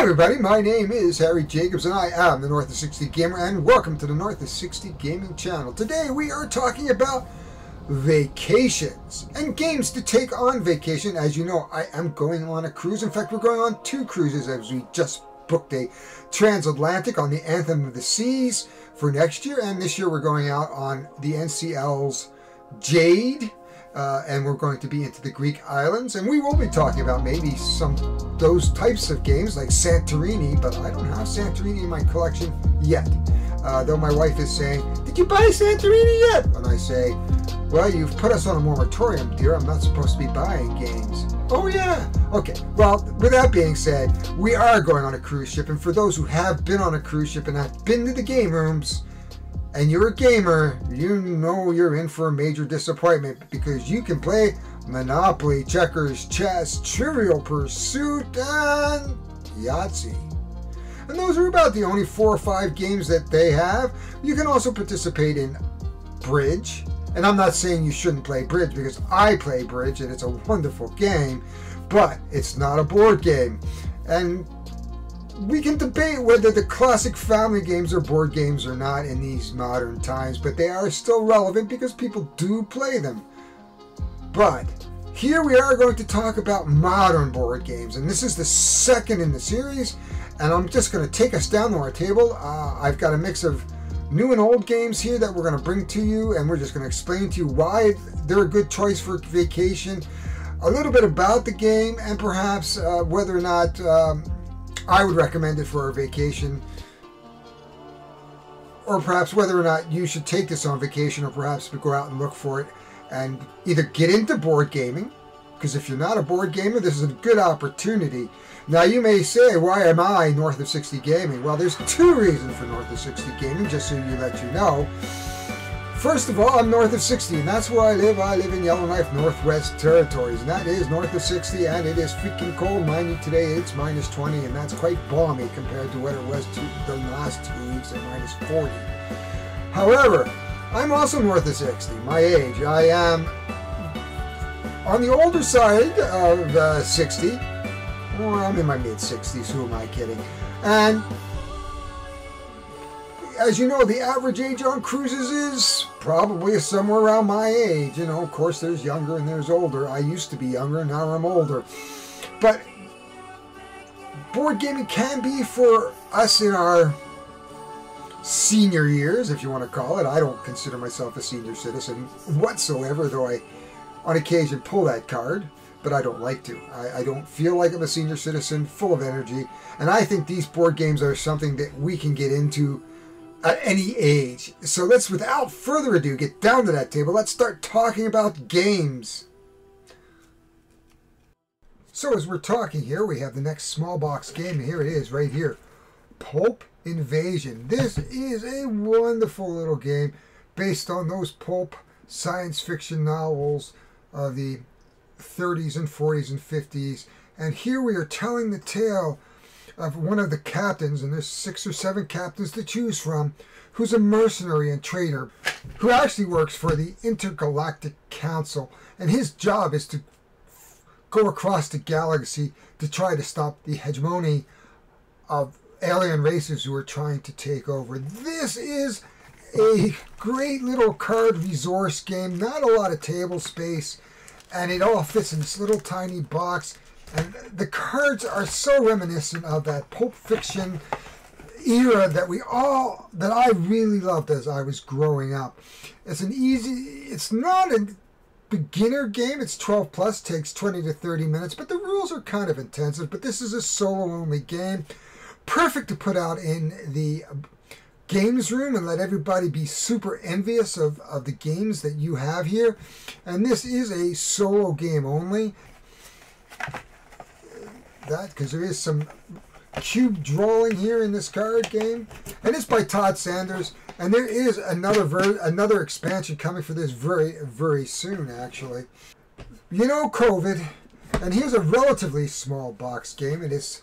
everybody, my name is Harry Jacobs and I am the North of 60 Gamer, and welcome to the North of 60 Gaming channel. Today we are talking about vacations and games to take on vacation. As you know, I am going on a cruise. In fact, we're going on 2 cruises as we just booked a transatlantic on the Anthem of the Seas for next year, and this year we're going out on the NCL's Jade. And we're going to be into the Greek islands, and we will be talking about maybe those types of games like Santorini, but I don't have Santorini in my collection yet. Though my wife is saying, "Did you buy Santorini yet?" And I say, "Well, you've put us on a moratorium, dear. I'm not supposed to be buying games." "Oh yeah, okay." Well, with that being said, we are going on a cruise ship, and for those who have been on a cruise ship and have been to the game rooms, and you're a gamer, you know you're in for a major disappointment, because you can play Monopoly, checkers, chess, Trivial Pursuit, and Yahtzee. And those are about the only 4 or 5 games that they have. You can also participate in bridge. And I'm not saying you shouldn't play bridge, because I play bridge and it's a wonderful game, but it's not a board game. And we can debate whether the classic family games are board games or not in these modern times, but they are still relevant because people do play them. But here we are going to talk about modern board games, and this is the second in the series, and I'm just going to take us down to our table. I've got a mix of new and old games here that we're going to bring to you, and we're just going to explain to you why they're a good choice for vacation, a little bit about the game, and perhaps whether or not I would recommend it for a vacation, or perhaps whether or not you should take this on vacation, or perhaps go out and look for it and either get into board gaming, because if you're not a board gamer, this is a good opportunity. Now you may say, why am I North of 60 Gaming? Well, there's 2 reasons for North of 60 Gaming, just so you let you know. First of all, I'm north of 60, and that's where I live. I live in Yellowknife, Northwest Territories, and that is north of 60, and it is freaking cold. Mind you, today it's minus 20, and that's quite balmy compared to what it was the last 2 weeks at minus 40. However, I'm also north of 60, my age. I am on the older side of 60. Well, I'm in my mid-60s, who am I kidding? And as you know, the average age on cruises is probably somewhere around my age. You know, of course, there's younger and there's older. I used to be younger, now I'm older. But board gaming can be for us in our senior years, if you want to call it. I don't consider myself a senior citizen whatsoever, though I, on occasion, pull that card. But I don't like to. I don't feel like I'm a senior citizen, full of energy. And I think these board games are something that we can get into at any age. So let's, without further ado, get down to that table. Let's start talking about games. So as we're talking here, we have the next small box game. Here it is, right here. Pulp Invasion. This is a wonderful little game based on those pulp science fiction novels of the 30s and 40s and 50s. And here we are telling the tale of one of the captains, and there's 6 or 7 captains to choose from, who's a mercenary and traitor who actually works for the Intergalactic Council, and his job is to go across the galaxy to try to stop the hegemony of alien races who are trying to take over. This is a great little card resource game, not a lot of table space, and it all fits in this little tiny box. And the cards are so reminiscent of that Pulp Fiction era that I really loved as I was growing up. It's not a beginner game. It's 12 plus, takes 20 to 30 minutes, but the rules are kind of intensive. But this is a solo only game. Perfect to put out in the games room and let everybody be super envious of the games that you have here. And this is a solo game only. That because there is some cube drawing here in this card game, and it's by Todd Sanders, and there is another expansion coming for this very soon, actually. You know, COVID, and here's a relatively small box game. It is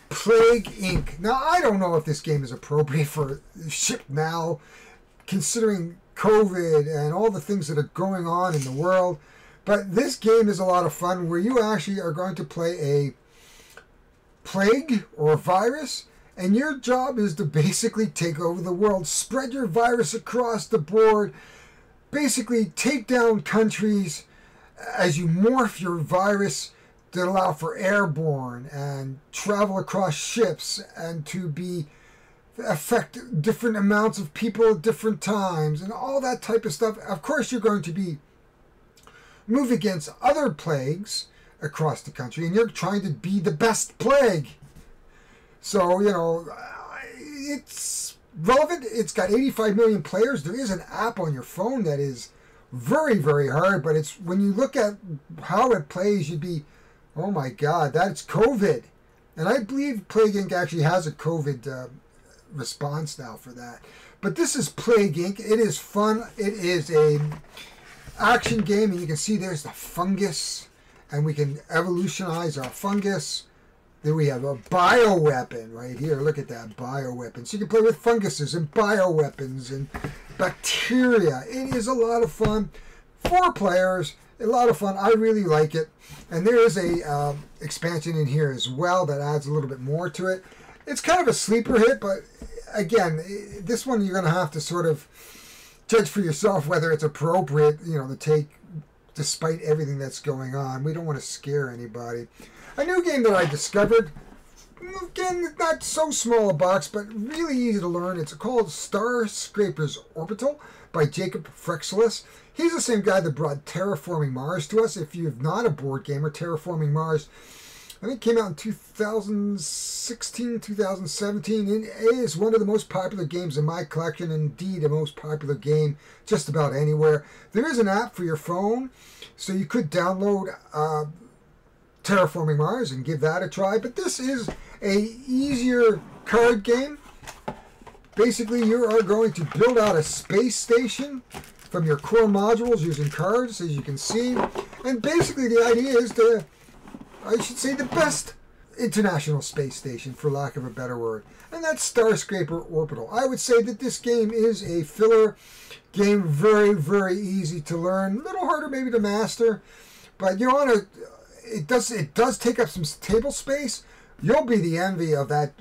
Plague Inc. Now, I don't know if this game is appropriate for ship now, considering COVID and all the things that are going on in the world, but this game is a lot of fun, where you actually are going to play a plague or virus, and your job is to basically take over the world, spread your virus across the board, basically take down countries as you morph your virus to allow for airborne and travel across ships and to affect different amounts of people at different times and all that type of stuff. Of course, you're going to move against other plagues across the country, and you're trying to be the best plague. So, it's relevant. It's got 85 million players. There is an app on your phone that is very, very hard, but it's when you look at how it plays, you'd be, oh my God, that's COVID. And I believe Plague Inc. actually has a COVID response now for that. But this is Plague Inc. It is fun. It is a action game, and you can see there's the fungus, and we can evolutionize our fungus. Then we have a bioweapon right here. Look at that bioweapon. So you can play with funguses and bioweapons and bacteria. It is a lot of fun. 4 players, a lot of fun. I really like it. And there is a expansion in here as well that adds a little bit more to it. It's kind of a sleeper hit, but again, this one you're going to have to sort of judge for yourself whether it's appropriate, to take despite everything that's going on. We don't want to scare anybody. A new game that I discovered, again, not so small a box, but really easy to learn. It's called Starscraper Orbital by Jacob Frexelis. He's the same guy that brought Terraforming Mars to us. If you're not a board gamer, Terraforming Mars, I think came out in 2016, 2017. And it is one of the most popular games in my collection, indeed the most popular game just about anywhere. There is an app for your phone, so you could download Terraforming Mars and give that a try. But this is a easier card game. Basically, you are going to build out a space station from your core modules using cards, as you can see. And basically the idea is the best international space station, for lack of a better word. And that's Starscraper Orbital. I would say that this game is a filler game, very, very easy to learn. A little harder maybe to master, but it does take up some table space. You'll be the envy of that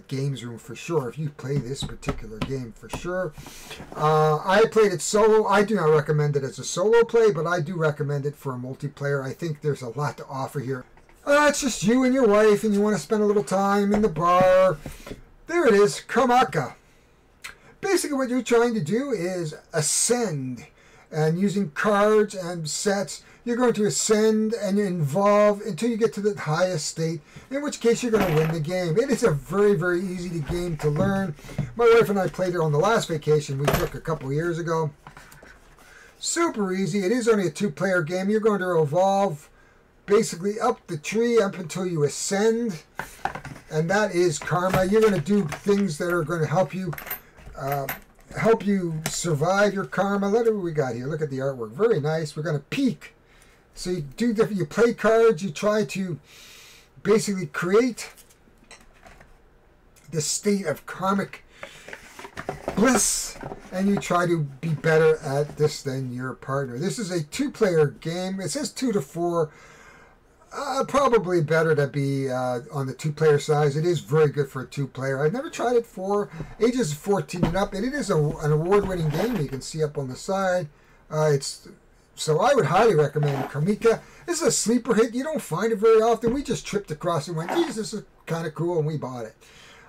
games room for sure if you play this particular game, for sure. I played it solo. I do not recommend it as a solo play, but I do recommend it for a multiplayer. I think there's a lot to offer here. It's just you and your wife, and you want to spend a little time in the bar. There it is, Karmaka. Basically what you're trying to do is ascend, and using cards and sets, you're going to ascend and evolve until you get to the highest state, in which case you're going to win the game. It is a very, very easy game to learn. My wife and I played it on the last vacation we took a couple years ago. Super easy. It is only a 2-player game. You're going to evolve basically up the tree up until you ascend, and that is karma. You're going to do things that are going to help you survive your karma. Look at what we got here. Look at the artwork. Very nice. We're going to peak. So you play cards, you try to basically create the state of karmic bliss, and you try to be better at this than your partner. This is a 2-player game. It says 2 to 4. Probably better to be on the 2-player size. It is very good for a 2-player. I've never tried it for ages 14 and up, and it is an award-winning game. You can see up on the side. So I would highly recommend Karmaka. This is a sleeper hit. You don't find it very often. We just tripped across it and went, geez, this is kind of cool, and we bought it.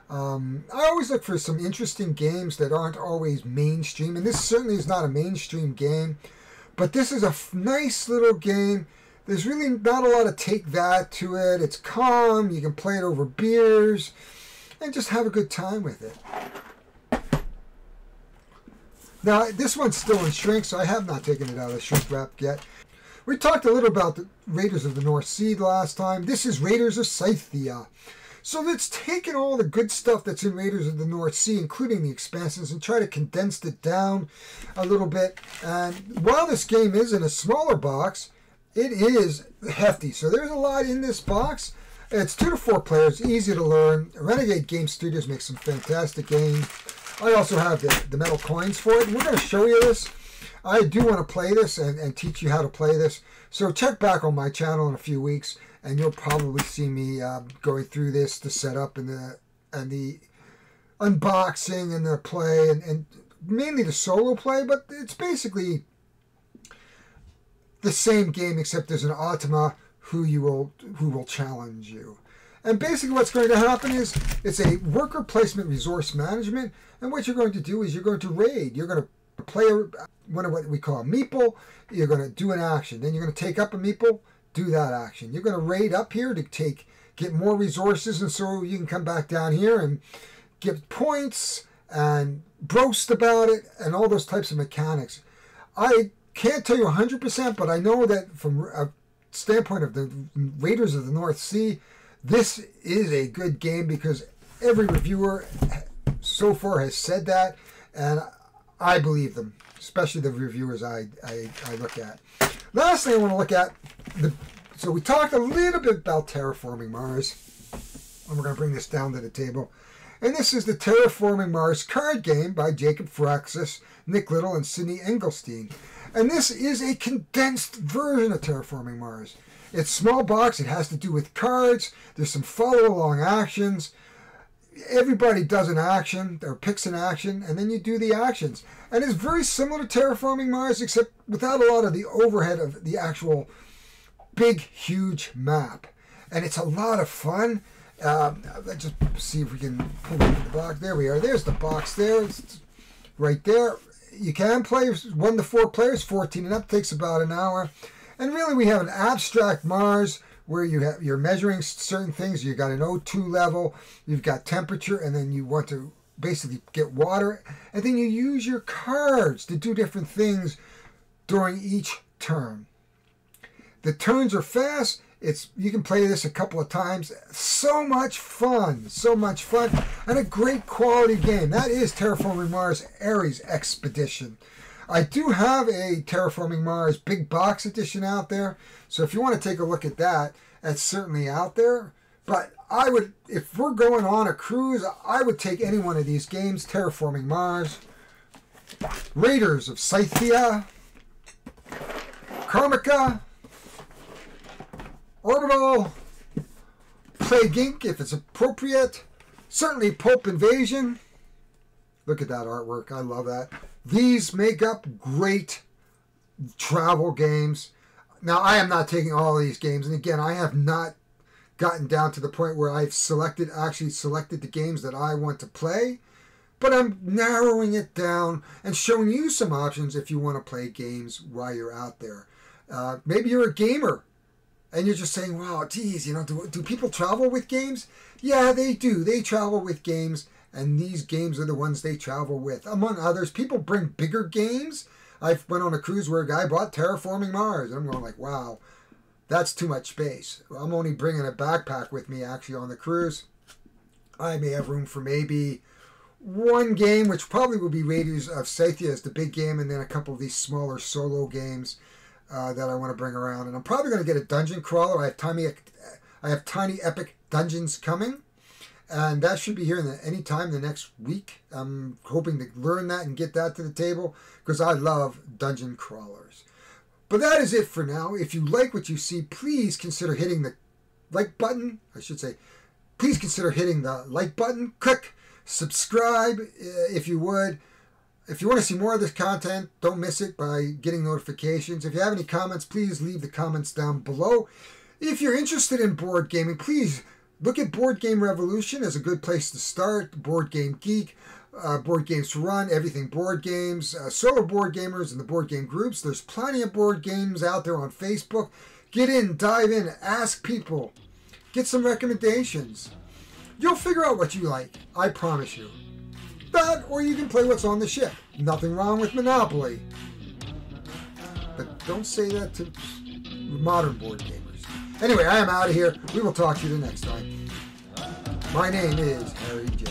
I always look for some interesting games that aren't always mainstream, and this certainly is not a mainstream game, but this is a nice little game. There's really not a lot of take that to it. It's calm. You can play it over beers and just have a good time with it. Now, this one's still in shrink, so I have not taken it out of shrink wrap yet. We talked a little about the Raiders of the North Sea last time. This is Raiders of Scythia. So let's take in all the good stuff that's in Raiders of the North Sea, including the expansions, and try to condense it down a little bit. And while this game is in a smaller box, it is hefty. So there's a lot in this box. It's 2 to 4 players, easy to learn. Renegade Game Studios makes some fantastic games. I also have the metal coins for it. And we're going to show you this. I do want to play this and teach you how to play this. So check back on my channel in a few weeks and you'll probably see me going through this, the setup and the unboxing and the play, and mainly the solo play, but it's basically the same game except there's an Ultima who will challenge you. And basically what's going to happen is it's a worker placement resource management, and what you're going to do is you're going to raid. You're going to play one of what we call a meeple. You're going to do an action. Then you're going to take up a meeple, do that action. You're going to raid up here to get more resources, and so you can come back down here and get points and boast about it and all those types of mechanics. I can't tell you 100%, but I know that from a standpoint of the Raiders of the North Sea, this is a good game because every reviewer so far has said that, and I believe them, especially the reviewers I look at. Last thing I want to look at, so we talked a little bit about Terraforming Mars, and we're going to bring this down to the table. And this is the Terraforming Mars card game by Jacob Firaxis, Nick Little, and Sidney Engelstein. And this is a condensed version of Terraforming Mars. It's small box. It has to do with cards. There's some follow-along actions. Everybody does an action or picks an action, and then you do the actions. And it's very similar to Terraforming Mars, except without a lot of the overhead of the actual big, huge map. And it's a lot of fun. Let's just see if we can pull it in the box. There we are. There's the box there. It's right there. You can play 1 to 4 players. 14 and up takes about an hour. And really we have an abstract Mars where you're measuring certain things. You've got an O2 level. You've got temperature. And then you want to basically get water. And then you use your cards to do different things during each turn. The turns are fast. You can play this a couple of times. So much fun, and a great quality game. That is Terraforming Mars Ares Expedition. I do have a Terraforming Mars big box edition out there, so if you want to take a look at that, that's certainly out there. But I would, if we're going on a cruise, I would take any one of these games: Terraforming Mars, Raiders of Scythia, Karmaka, Orbital, Plague Inc. if it's appropriate. Certainly Pulp Invasion. Look at that artwork. I love that. These make up great travel games. Now, I am not taking all of these games. And again, I have not gotten down to the point where I've actually selected the games that I want to play. But I'm narrowing it down and showing you some options if you want to play games while you're out there. Maybe you're a gamer. And you're just saying, wow, geez, do people travel with games? Yeah, they do. They travel with games, and these games are the ones they travel with. Among others, people bring bigger games. I went on a cruise where a guy bought Terraforming Mars. I'm going like, wow, that's too much space. I'm only bringing a backpack with me, actually, on the cruise. I may have room for maybe one game, which probably will be Raiders of Scythia as the big game, and then a couple of these smaller solo games that I want to bring around. And I'm probably going to get a dungeon crawler. I have tiny epic dungeons coming, and that should be here any time the next week. I'm hoping to learn that and get that to the table because I love dungeon crawlers. But that is it for now. If you like what you see, please consider hitting the like button. I should say, please consider hitting the like button. Click subscribe if you would. If you want to see more of this content, don't miss it by getting notifications. If you have any comments, please leave the comments down below. If you're interested in board gaming, please look at Board Game Revolution as a good place to start. Board Game Geek, Board Games to Run, Everything Board Games, solo board gamers and the board game groups. There's plenty of board games out there on Facebook. Get in, dive in, ask people. Get some recommendations. You'll figure out what you like, I promise you. That, or you can play what's on the ship. Nothing wrong with Monopoly. But don't say that to modern board gamers. Anyway, I am out of here. We will talk to you the next time. My name is Harry Jade.